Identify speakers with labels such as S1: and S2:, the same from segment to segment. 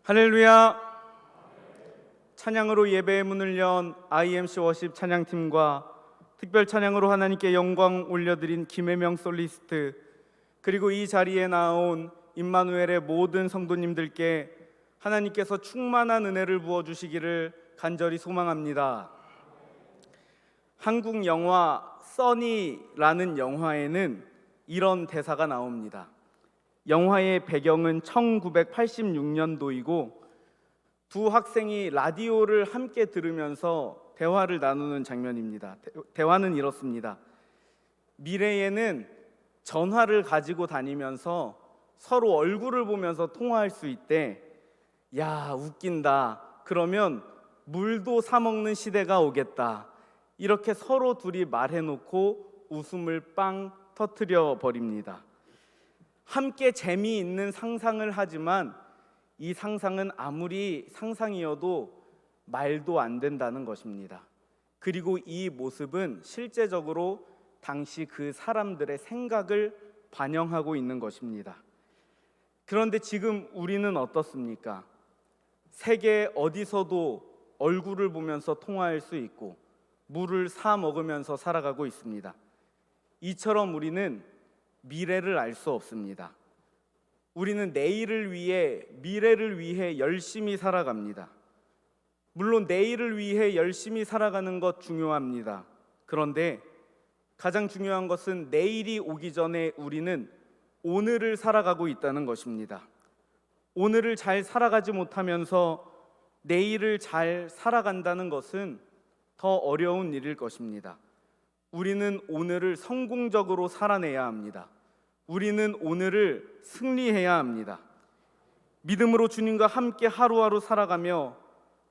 S1: 할렐루야. 찬양으로 예배의 문을 연 IMC 워십 찬양팀과 특별 찬양으로 하나님께 영광 올려드린 김혜명 솔리스트, 그리고 이 자리에 나온 임마누엘의 모든 성도님들께 하나님께서 충만한 은혜를 부어주시기를 간절히 소망합니다. 한국 영화 써니라는 영화에는 이런 대사가 나옵니다. 영화의 배경은 1986년도이고 두 학생이 라디오를 함께 들으면서 대화를 나누는 장면입니다. 대화는 이렇습니다. 미래에는 전화를 가지고 다니면서 서로 얼굴을 보면서 통화할 수 있대. 야, 웃긴다. 그러면 물도 사 먹는 시대가 오겠다. 이렇게 서로 둘이 말해놓고 웃음을 빵 터뜨려 버립니다. 함께 재미있는 상상을 하지만 이 상상은 아무리 상상이어도 말도 안 된다는 것입니다. 그리고 이 모습은 실제적으로 당시 그 사람들의 생각을 반영하고 있는 것입니다. 그런데 지금 우리는 어떻습니까? 세계 어디서도 얼굴을 보면서 통화할 수 있고 물을 사 먹으면서 살아가고 있습니다. 이처럼 우리는 미래를 알 수 없습니다. 우리는 내일을 위해, 미래를 위해 열심히 살아갑니다. 물론 내일을 위해 열심히 살아가는 것 중요합니다. 그런데 가장 중요한 것은 내일이 오기 전에 우리는 오늘을 살아가고 있다는 것입니다. 오늘을 잘 살아가지 못하면서 내일을 잘 살아간다는 것은 더 어려운 일일 것입니다. 우리는 오늘을 성공적으로 살아내야 합니다. 우리는 오늘을 승리해야 합니다. 믿음으로 주님과 함께 하루하루 살아가며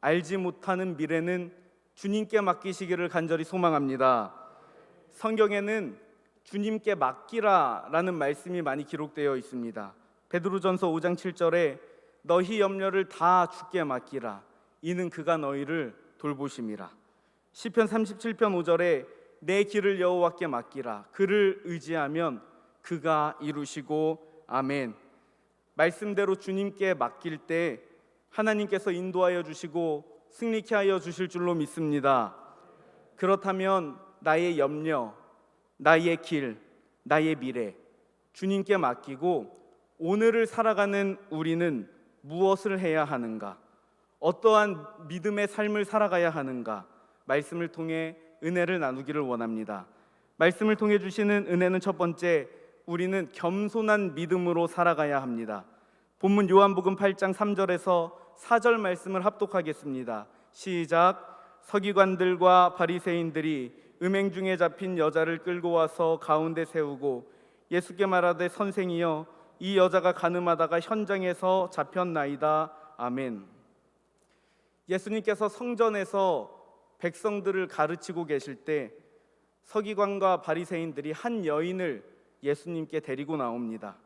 S1: 알지 못하는 미래는 주님께 맡기시기를 간절히 소망합니다. 성경에는 주님께 맡기라라는 말씀이 많이 기록되어 있습니다. 베드로전서 5장 7절에 너희 염려를 다 주께 맡기라. 이는 그가 너희를 돌보심이라. 시편 37편 5절에 내 길을 여호와께 맡기라. 그를 의지하면 그가 이루시고. 아멘. 말씀대로 주님께 맡길 때 하나님께서 인도하여 주시고 승리케 하여 주실 줄로 믿습니다. 그렇다면 나의 염려, 나의 길, 나의 미래 주님께 맡기고 오늘을 살아가는 우리는 무엇을 해야 하는가? 어떠한 믿음의 삶을 살아가야 하는가? 말씀을 통해 은혜를 나누기를 원합니다. 말씀을 통해 주시는 은혜는 첫 번째, 우리는 겸손한 믿음으로 살아가야 합니다. 본문 요한복음 8장 3절에서 4절 말씀을 합독하겠습니다. 시작. 서기관들과 바리새인들이 음행 중에 잡힌 여자를 끌고 와서 가운데 세우고 예수께 말하되 선생이여 이 여자가 간음하다가 현장에서 잡혔나이다. 아멘. 예수님께서 성전에서 백성들을 가르치고 계실 때 서기관과 바리새인들이 한 여인을 예수님께 데리고 나옵니다.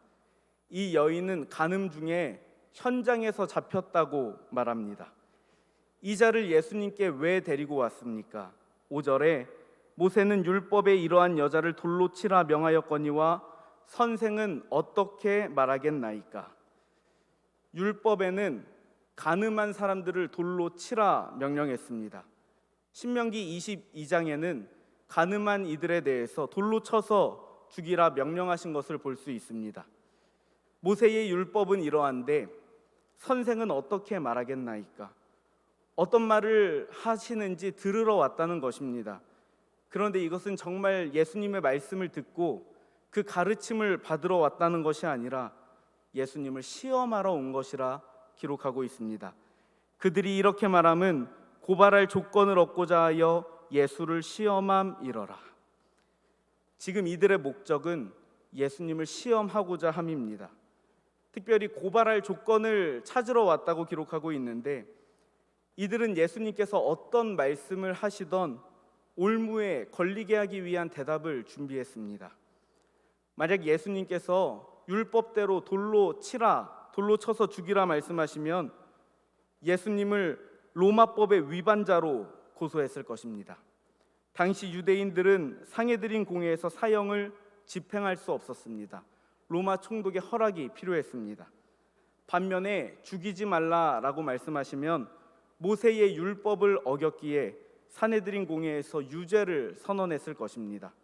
S1: 이 여인은 간음 중에 현장에서 잡혔다고 말합니다. 이 자를 예수님께 왜 데리고 왔습니까? 5절에 모세는 율법에 이러한 여자를 돌로 치라 명하였거니와 선생은 어떻게 말하겠나이까? 율법에는 간음한 사람들을 돌로 치라 명령했습니다. 신명기 22장에는 간음한 이들에 대해서 돌로 쳐서 죽이라 명령하신 것을 볼 수 있습니다. 모세의 율법은 이러한데 선생은 어떻게 말하겠나이까? 어떤 말을 하시는지 들으러 왔다는 것입니다. 그런데 이것은 정말 예수님의 말씀을 듣고 그 가르침을 받으러 왔다는 것이 아니라 예수님을 시험하러 온 것이라 기록하고 있습니다. 그들이 이렇게 말함은 고발할 조건을 얻고자 하여 예수를 시험함이러라. 지금 이들의 목적은 예수님을 시험하고자 함입니다. 특별히 고발할 조건을 찾으러 왔다고 기록하고 있는데 이들은 예수님께서 어떤 말씀을 하시던 올무에 걸리게 하기 위한 대답을 준비했습니다. 만약 예수님께서 율법대로 돌로 치라, 돌로 쳐서 죽이라 말씀하시면 예수님을 로마법의 위반자로 고소했을 것입니다. 당시 유대인들은 상해드린 공회에서 사형을 집행할 수 없었습니다. 로마 총독의 허락이 필요했습니다. 반면에 죽이지 말라라고 말씀하시면 모세의 율법을 어겼기에 산헤드린 공회에서 유죄를 선언했을 것입니다.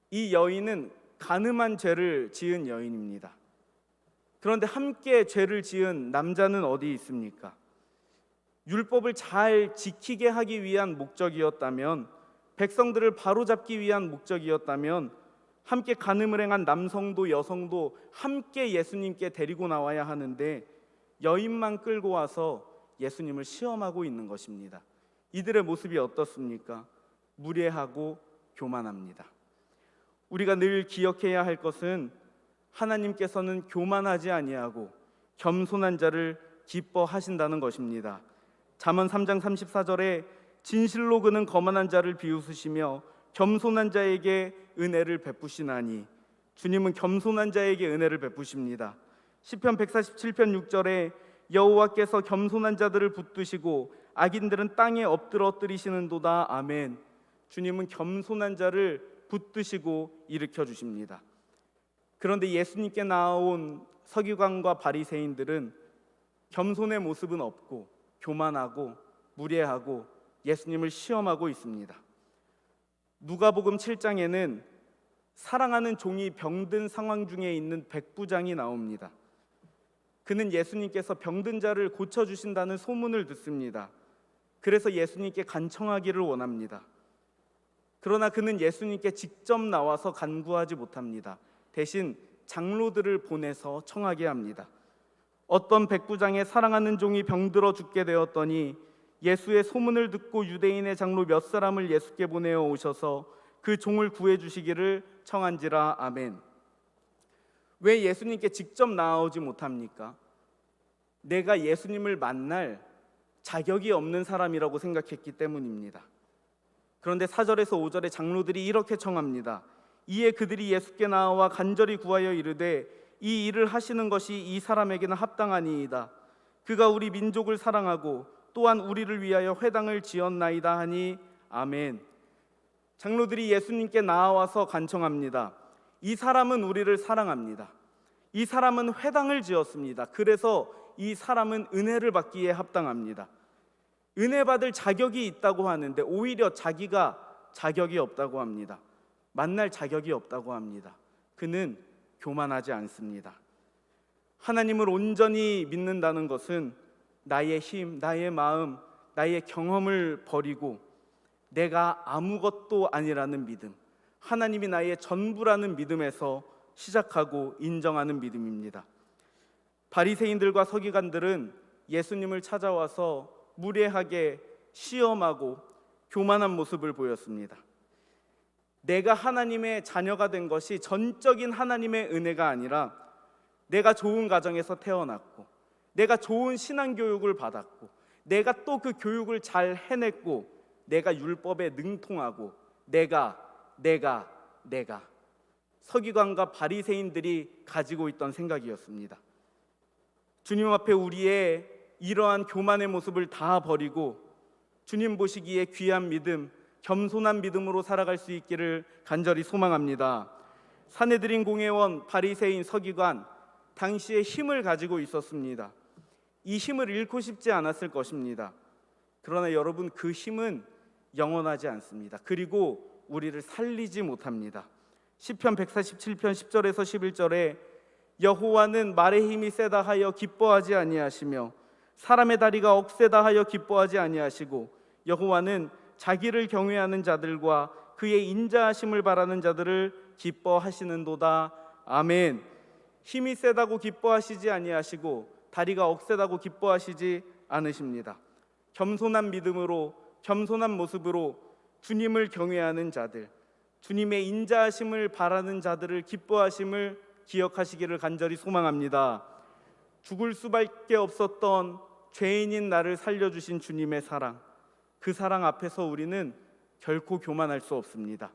S1: 이 여인은 간음한 죄를 지은 여인입니다. 그런데 함께 죄를 지은 남자는 어디 있습니까? 율법을 잘 지키게 하기 위한 목적이었다면, 백성들을 바로잡기 위한 목적이었다면 함께 간음을 행한 남성도 여성도 함께 예수님께 데리고 나와야 하는데 여인만 끌고 와서 예수님을 시험하고 있는 것입니다. 이들의 모습이 어떻습니까? 무례하고 교만합니다. 우리가 늘 기억해야 할 것은 하나님께서는 교만하지 아니하고 겸손한 자를 기뻐하신다는 것입니다. 잠언 3장 34절에 진실로 그는 거만한 자를 비웃으시며 겸손한 자에게 은혜를 베푸시나니, 주님은 겸손한 자에게 은혜를 베푸십니다. 시편 147편 6절에 여호와께서 겸손한 자들을 붙드시고 악인들은 땅에 엎드러뜨리시는도다. 아멘. 주님은 겸손한 자를 붙드시고 일으켜 주십니다. 그런데 예수님께 나온 서기관과 바리새인들은 겸손의 모습은 없고 교만하고 무례하고 예수님을 시험하고 있습니다. 누가복음 7장에는 사랑하는 종이 병든 상황 중에 있는 백부장이 나옵니다. 그는 예수님께서 병든 자를 고쳐주신다는 소문을 듣습니다. 그래서 예수님께 간청하기를 원합니다. 그러나 그는 예수님께 직접 나와서 간구하지 못합니다. 대신 장로들을 보내서 청하게 합니다. 어떤 백부장의 사랑하는 종이 병들어 죽게 되었더니 예수의 소문을 듣고 유대인의 장로 몇 사람을 예수께 보내어 오셔서 그 종을 구해 주시기를 청한지라. 아멘. 왜 예수님께 직접 나아오지 못합니까? 내가 예수님을 만날 자격이 없는 사람이라고 생각했기 때문입니다. 그런데 4절에서 5절에 장로들이 이렇게 청합니다. 이에 그들이 예수께 나와 간절히 구하여 이르되 이 일을 하시는 것이 이 사람에게는 합당하니이다. 그가 우리 민족을 사랑하고 또한 우리를 위하여 회당을 지었나이다 하니. 아멘. 장로들이 예수님께 나와서 간청합니다. 이 사람은 우리를 사랑합니다. 이 사람은 회당을 지었습니다. 그래서 이 사람은 은혜를 받기에 합당합니다. 은혜 받을 자격이 있다고 하는데 오히려 자기가 자격이 없다고 합니다. 만날 자격이 없다고 합니다. 그는 교만하지 않습니다. 하나님을 온전히 믿는다는 것은 나의 힘, 나의 마음, 나의 경험을 버리고 내가 아무것도 아니라는 믿음, 하나님이 나의 전부라는 믿음에서 시작하고 인정하는 믿음입니다. 바리새인들과 서기관들은 예수님을 찾아와서 무례하게 시험하고 교만한 모습을 보였습니다. 내가 하나님의 자녀가 된 것이 전적인 하나님의 은혜가 아니라 내가 좋은 가정에서 태어났고 내가 좋은 신앙교육을 받았고 내가 또 그 교육을 잘 해냈고 내가 율법에 능통하고 내가 서기관과 바리새인들이 가지고 있던 생각이었습니다. 주님 앞에 우리의 이러한 교만의 모습을 다 버리고 주님 보시기에 귀한 믿음, 겸손한 믿음으로 살아갈 수 있기를 간절히 소망합니다. 산헤드린 공회원, 바리새인, 서기관, 당시에 힘을 가지고 있었습니다. 이 힘을 잃고 싶지 않았을 것입니다. 그러나 여러분, 그 힘은 영원하지 않습니다. 그리고 우리를 살리지 못합니다. 시편 147편 10절에서 11절에 여호와는 말의 힘이 세다 하여 기뻐하지 아니하시며 사람의 다리가 억세다 하여 기뻐하지 아니하시고 여호와는 자기를 경외하는 자들과 그의 인자하심을 바라는 자들을 기뻐하시는도다. 아멘. 힘이 세다고 기뻐하시지 아니하시고 다리가 억세다고 기뻐하시지 않으십니다. 겸손한 믿음으로, 겸손한 모습으로 주님을 경외하는 자들, 주님의 인자하심을 바라는 자들을 기뻐하심을 기억하시기를 간절히 소망합니다. 죽을 수밖에 없었던 죄인인 나를 살려주신 주님의 사랑, 그 사랑 앞에서 우리는 결코 교만할 수 없습니다.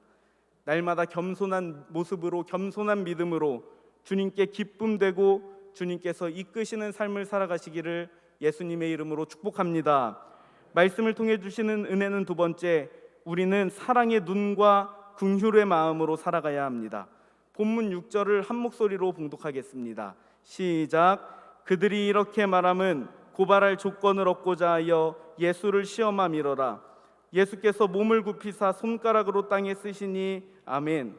S1: 날마다 겸손한 모습으로, 겸손한 믿음으로 주님께 기쁨되고 주님께서 이끄시는 삶을 살아가시기를 예수님의 이름으로 축복합니다. 말씀을 통해 주시는 은혜는 두 번째, 우리는 사랑의 눈과 긍휼의 마음으로 살아가야 합니다. 본문 6절을 한 목소리로 봉독하겠습니다. 시작. 그들이 이렇게 말함은 고발할 조건을 얻고자 하여 예수를 시험함이로라. 예수께서 몸을 굽히사 손가락으로 땅에 쓰시니 아멘.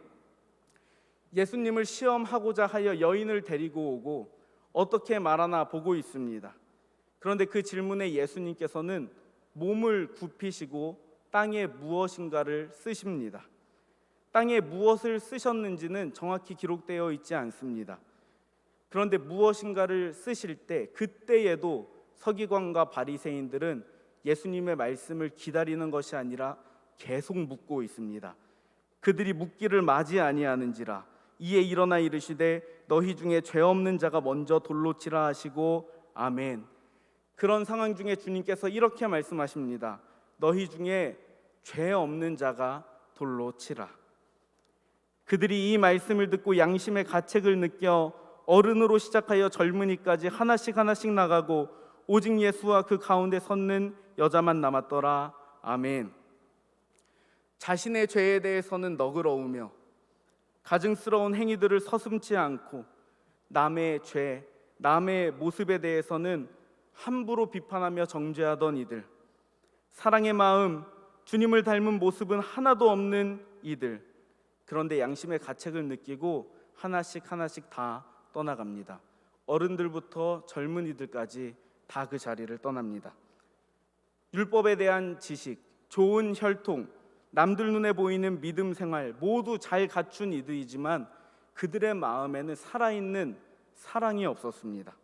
S1: 예수님을 시험하고자 하여 여인을 데리고 오고 어떻게 말하나 보고 있습니다. 그런데 그 질문에 예수님께서는 몸을 굽히시고 땅에 무엇인가를 쓰십니다. 땅에 무엇을 쓰셨는지는 정확히 기록되어 있지 않습니다. 그런데 무엇인가를 쓰실 때 그때에도 서기관과 바리새인들은 예수님의 말씀을 기다리는 것이 아니라 계속 묻고 있습니다. 그들이 묻기를 마지 아니하는지라. 이에 일어나 이르시되 너희 중에 죄 없는 자가 먼저 돌로 치라 하시고 아멘. 그런 상황 중에 주님께서 이렇게 말씀하십니다. 너희 중에 죄 없는 자가 돌로 치라. 그들이 이 말씀을 듣고 양심의 가책을 느껴 어른으로 시작하여 젊은이까지 하나씩 나가고 오직 예수와 그 가운데 섰는 여자만 남았더라. 아멘. 자신의 죄에 대해서는 너그러우며 가증스러운 행위들을 서슴지 않고 남의 죄, 남의 모습에 대해서는 함부로 비판하며 정죄하던 이들, 사랑의 마음, 주님을 닮은 모습은 하나도 없는 이들, 그런데 양심의 가책을 느끼고 하나씩 다 떠나갑니다. 어른들부터 젊은이들까지 다 그 자리를 떠납니다. 율법에 대한 지식, 좋은 혈통, 남들 눈에 보이는 믿음 생활 모두 잘 갖춘 이들이지만 그들의 마음에는 살아있는 사랑이 없었습니다.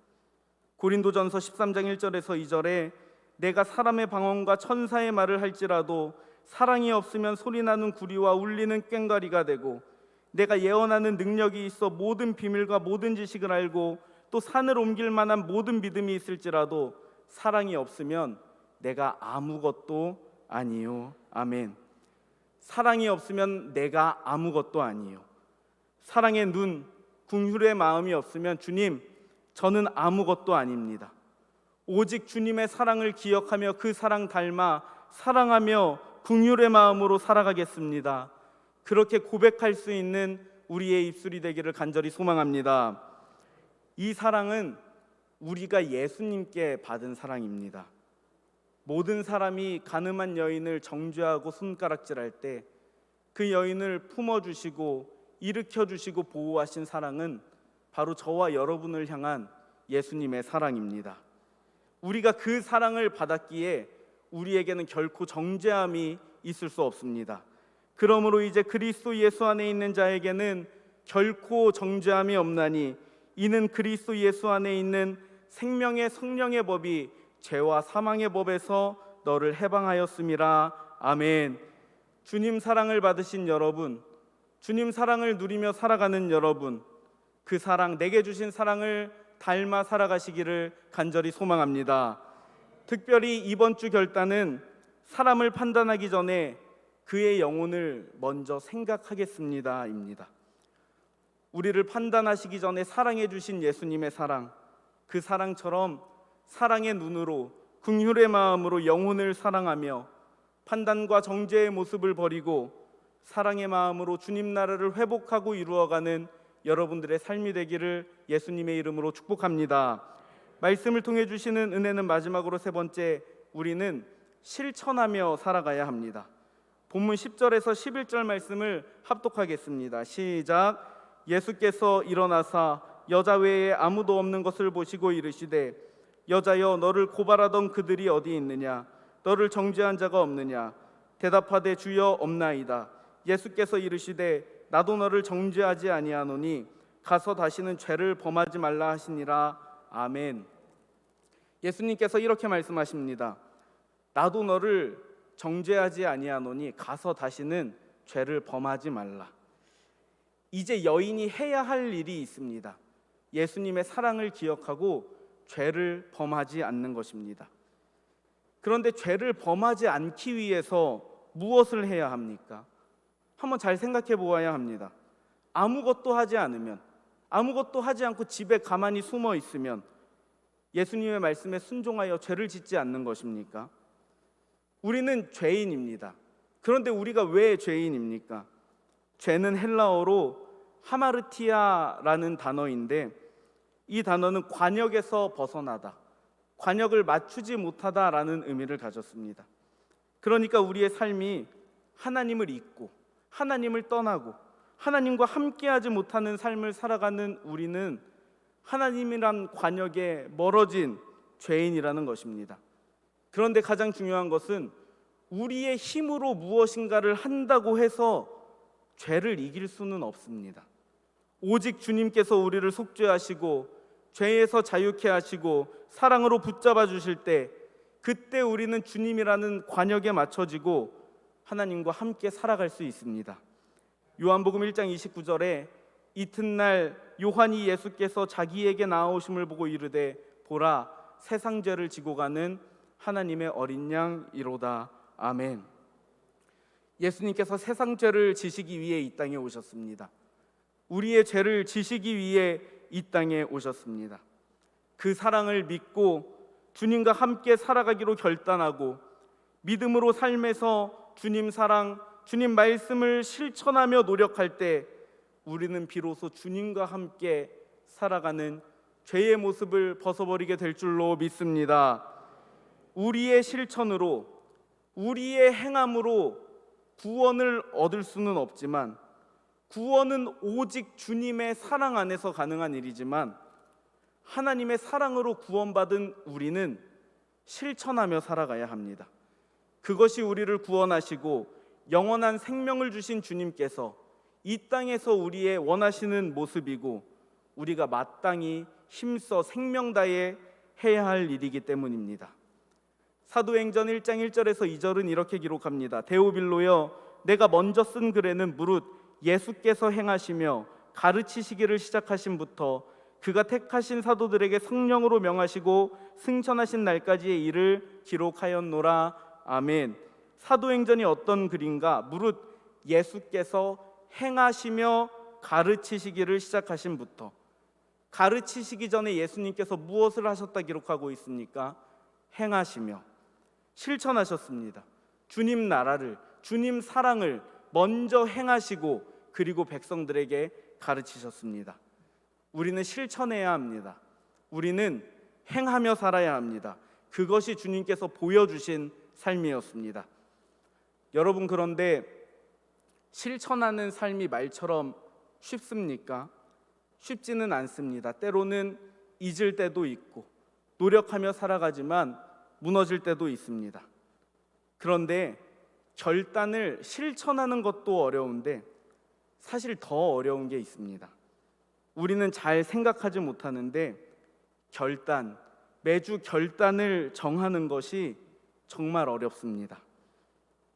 S1: 고린도전서 13장 1절에서 2절에 내가 사람의 방언과 천사의 말을 할지라도 사랑이 없으면 소리나는 구리와 울리는 꽹과리가 되고 내가 예언하는 능력이 있어 모든 비밀과 모든 지식을 알고 또 산을 옮길 만한 모든 믿음이 있을지라도 사랑이 없으면 내가 아무것도 아니요. 아멘. 사랑이 없으면 내가 아무것도 아니요. 사랑의 눈, 긍휼의 마음이 없으면 주님, 저는 아무것도 아닙니다. 오직 주님의 사랑을 기억하며 그 사랑 닮아 사랑하며 긍휼의 마음으로 살아가겠습니다. 그렇게 고백할 수 있는 우리의 입술이 되기를 간절히 소망합니다. 이 사랑은 우리가 예수님께 받은 사랑입니다. 모든 사람이 가늠한 여인을 정죄하고 손가락질할 때 그 여인을 품어주시고 일으켜주시고 보호하신 사랑은 바로 저와 여러분을 향한 예수님의 사랑입니다. 우리가 그 사랑을 받았기에 우리에게는 결코 정죄함이 있을 수 없습니다. 그러므로 이제 그리스도 예수 안에 있는 자에게는 결코 정죄함이 없나니 이는 그리스도 예수 안에 있는 생명의 성령의 법이 죄와 사망의 법에서 너를 해방하였음이라. 아멘. 주님 사랑을 받으신 여러분, 주님 사랑을 누리며 살아가는 여러분, 그 사랑, 내게 주신 사랑을 닮아 살아가시기를 간절히 소망합니다. 특별히 이번 주 결단은 사람을 판단하기 전에 그의 영혼을 먼저 생각하겠습니다입니다. 우리를 판단하시기 전에 사랑해 주신 예수님의 사랑, 그 사랑처럼 사랑의 눈으로 긍휼의 마음으로 영혼을 사랑하며 판단과 정죄의 모습을 버리고 사랑의 마음으로 주님 나라를 회복하고 이루어가는 여러분들의 삶이 되기를 예수님의 이름으로 축복합니다. 말씀을 통해 주시는 은혜는 마지막으로 세 번째, 우리는 실천하며 살아가야 합니다. 본문 10절에서 11절 말씀을 합독하겠습니다. 시작. 예수께서 일어나사 여자 외에 아무도 없는 것을 보시고 이르시되 여자여 너를 고발하던 그들이 어디 있느냐? 너를 정죄한 자가 없느냐? 대답하되 주여 없나이다. 예수께서 이르시되 나도 너를 정죄하지 아니하노니 가서 다시는 죄를 범하지 말라 하시니라. 아멘. 예수님께서 이렇게 말씀하십니다. 나도 너를 정죄하지 아니하노니 가서 다시는 죄를 범하지 말라. 이제 여인이 해야 할 일이 있습니다. 예수님의 사랑을 기억하고 죄를 범하지 않는 것입니다. 그런데 죄를 범하지 않기 위해서 무엇을 해야 합니까? 한번 잘 생각해 보아야 합니다. 아무것도 하지 않으면, 아무것도 하지 않고 집에 가만히 숨어 있으면 예수님의 말씀에 순종하여 죄를 짓지 않는 것입니까? 우리는 죄인입니다. 그런데 우리가 왜 죄인입니까? 죄는 헬라어로 하마르티아라는 단어인데 이 단어는 관역에서 벗어나다, 관역을 맞추지 못하다라는 의미를 가졌습니다. 그러니까 우리의 삶이 하나님을 잊고 하나님을 떠나고 하나님과 함께하지 못하는 삶을 살아가는 우리는 하나님이란 관역에 멀어진 죄인이라는 것입니다. 그런데 가장 중요한 것은 우리의 힘으로 무엇인가를 한다고 해서 죄를 이길 수는 없습니다. 오직 주님께서 우리를 속죄하시고 죄에서 자유케 하시고 사랑으로 붙잡아 주실 때, 그때 우리는 주님이라는 관역에 맞춰지고 하나님과 함께 살아갈 수 있습니다. 요한복음 1장 29절에 이튿날 요한이 예수께서 자기에게 나아오심을 보고 이르되 보라, 세상 죄를 지고 가는 하나님의 어린 양이로다. 아멘. 예수님께서 세상 죄를 지시기 위해 이 땅에 오셨습니다. 우리의 죄를 지시기 위해 이 땅에 오셨습니다. 그 사랑을 믿고 주님과 함께 살아가기로 결단하고 믿음으로 삶에서 주님 사랑, 주님 말씀을 실천하며 노력할 때 우리는 비로소 주님과 함께 살아가는 죄의 모습을 벗어버리게 될 줄로 믿습니다. 우리의 실천으로, 우리의 행함으로 구원을 얻을 수는 없지만, 구원은 오직 주님의 사랑 안에서 가능한 일이지만, 하나님의 사랑으로 구원받은 우리는 실천하며 살아가야 합니다. 그것이 우리를 구원하시고 영원한 생명을 주신 주님께서 이 땅에서 우리의 원하시는 모습이고, 우리가 마땅히 힘써 생명 다해 해야 할 일이기 때문입니다. 사도행전 1장 1절에서 2절은 이렇게 기록합니다. 데오빌로여, 내가 먼저 쓴 글에는 무릇 예수께서 행하시며 가르치시기를 시작하신부터 그가 택하신 사도들에게 성령으로 명하시고 승천하신 날까지의 일을 기록하였노라. 아멘. 사도행전이 어떤 글인가? 무릇 예수께서 행하시며 가르치시기를 시작하신부터. 가르치시기 전에 예수님께서 무엇을 하셨다 기록하고 있습니까? 행하시며 실천하셨습니다. 주님 나라를, 주님 사랑을 먼저 행하시고 그리고 백성들에게 가르치셨습니다. 우리는 실천해야 합니다. 우리는 행하며 살아야 합니다. 그것이 주님께서 보여주신 삶이었습니다. 여러분, 그런데 실천하는 삶이 말처럼 쉽습니까? 쉽지는 않습니다. 때로는 잊을 때도 있고 노력하며 살아가지만 무너질 때도 있습니다. 그런데 결단을 실천하는 것도 어려운데 사실 더 어려운 게 있습니다. 우리는 잘 생각하지 못하는데 매주 결단을 정하는 것이 정말 어렵습니다.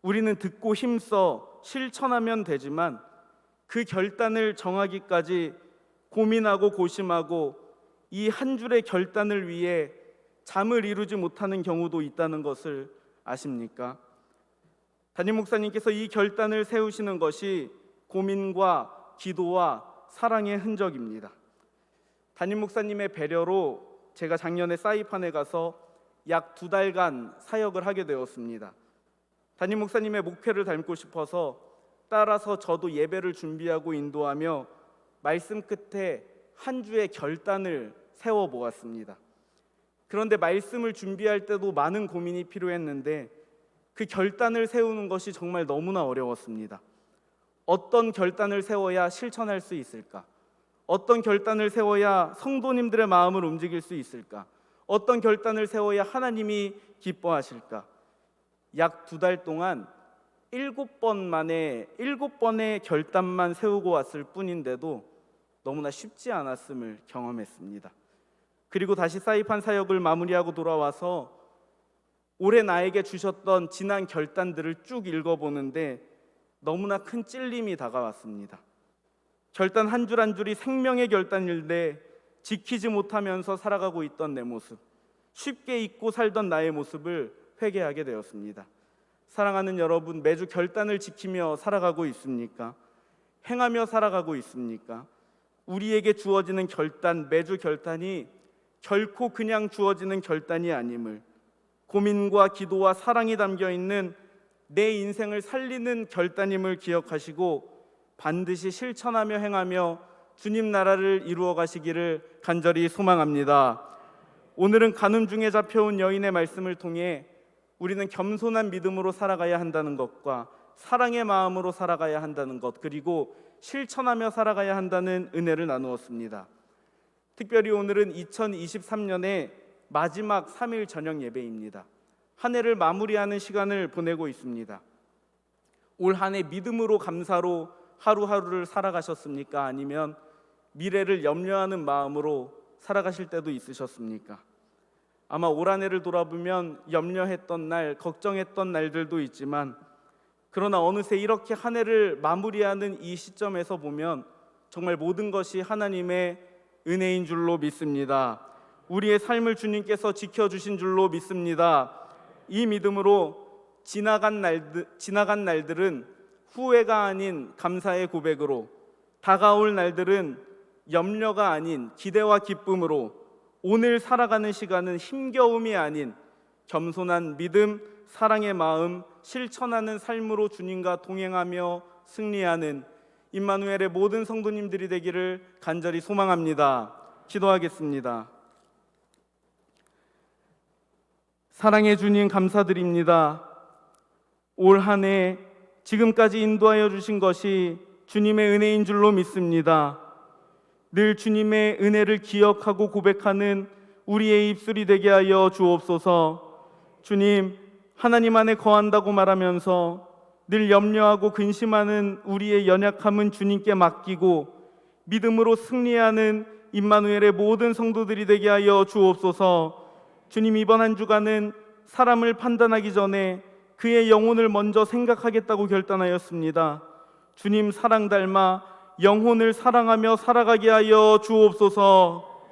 S1: 우리는 듣고 힘써 실천하면 되지만 그 결단을 정하기까지 고민하고 고심하고 이 한 줄의 결단을 위해 잠을 이루지 못하는 경우도 있다는 것을 아십니까? 담임 목사님께서 이 결단을 세우시는 것이 고민과 기도와 사랑의 흔적입니다. 담임 목사님의 배려로 제가 작년에 사이판에 가서 약 2달간 사역을 하게 되었습니다. 담임 목사님의 목회를 닮고 싶어서 따라서 저도 예배를 준비하고 인도하며 말씀 끝에 한 주의 결단을 세워보았습니다. 그런데 말씀을 준비할 때도 많은 고민이 필요했는데 그 결단을 세우는 것이 정말 너무나 어려웠습니다. 어떤 결단을 세워야 실천할 수 있을까? 어떤 결단을 세워야 성도님들의 마음을 움직일 수 있을까? 어떤 결단을 세워야 하나님이 기뻐하실까? 약 2달 동안 7번의 결단만 세우고 왔을 뿐인데도 너무나 쉽지 않았음을 경험했습니다. 그리고 다시 사이판 사역을 마무리하고 돌아와서 올해 나에게 주셨던 지난 결단들을 쭉 읽어보는데 너무나 큰 찔림이 다가왔습니다. 결단 한 줄 한 줄이 생명의 결단인데 지키지 못하면서 살아가고 있던 내 모습, 쉽게 잊고 살던 나의 모습을 회개하게 되었습니다. 사랑하는 여러분, 매주 결단을 지키며 살아가고 있습니까? 행하며 살아가고 있습니까? 우리에게 주어지는 결단, 매주 결단이 결코 그냥 주어지는 결단이 아님을, 고민과 기도와 사랑이 담겨있는 내 인생을 살리는 결단임을 기억하시고 반드시 실천하며 행하며 주님 나라를 이루어 가시기를 간절히 소망합니다. 오늘은 간음 중에 잡혀온 여인의 말씀을 통해 우리는 겸손한 믿음으로 살아가야 한다는 것과 사랑의 마음으로 살아가야 한다는 것, 그리고 실천하며 살아가야 한다는 은혜를 나누었습니다. 특별히 오늘은 2023년의 마지막 3일 저녁 예배입니다. 한 해를 마무리하는 시간을 보내고 있습니다. 올 한 해 믿음으로 감사로 하루하루를 살아가셨습니까? 아니면 미래를 염려하는 마음으로 살아가실 때도 있으셨습니까? 아마 올 한 해를 돌아보면 염려했던 날, 걱정했던 날들도 있지만, 그러나 어느새 이렇게 한 해를 마무리하는 이 시점에서 보면 정말 모든 것이 하나님의 은혜인 줄로 믿습니다. 우리의 삶을 주님께서 지켜주신 줄로 믿습니다. 이 믿음으로 지나간 날들은 후회가 아닌 감사의 고백으로, 다가올 날들은 염려가 아닌 기대와 기쁨으로, 오늘 살아가는 시간은 힘겨움이 아닌 겸손한 믿음, 사랑의 마음, 실천하는 삶으로 주님과 동행하며 승리하는 임마누엘의 모든 성도님들이 되기를 간절히 소망합니다. 기도하겠습니다. 사랑해 주님 감사드립니다. 올 한 해 지금까지 인도하여 주신 것이 주님의 은혜인 줄로 믿습니다. 늘 주님의 은혜를 기억하고 고백하는 우리의 입술이 되게 하여 주옵소서. 주님, 하나님 안에 거한다고 말하면서 늘 염려하고 근심하는 우리의 연약함은 주님께 맡기고 믿음으로 승리하는 임마누엘의 모든 성도들이 되게 하여 주옵소서. 주님, 이번 한 주간은 사람을 판단하기 전에 그의 영혼을 먼저 생각하겠다고 결단하였습니다. 주님 사랑 닮아 영혼을 사랑하며 살아가게 하여 주옵소서.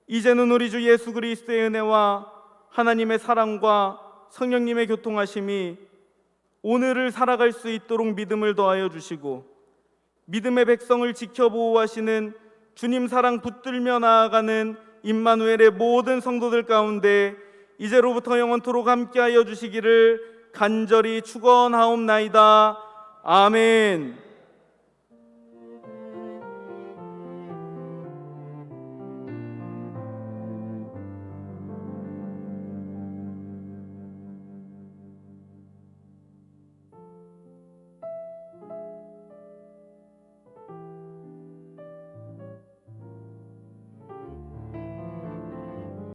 S1: 이제는 우리 주 예수 그리스도의 은혜와 하나님의 사랑과 성령님의 교통하심이 오늘을 살아갈 수 있도록 믿음을 더하여 주시고, 믿음의 백성을 지켜보호하시는 주님 사랑 붙들며 나아가는 임마누엘의 모든 성도들 가운데 이제로부터 영원토록 함께하여 주시기를 간절히 축원하옵나이다. 아멘.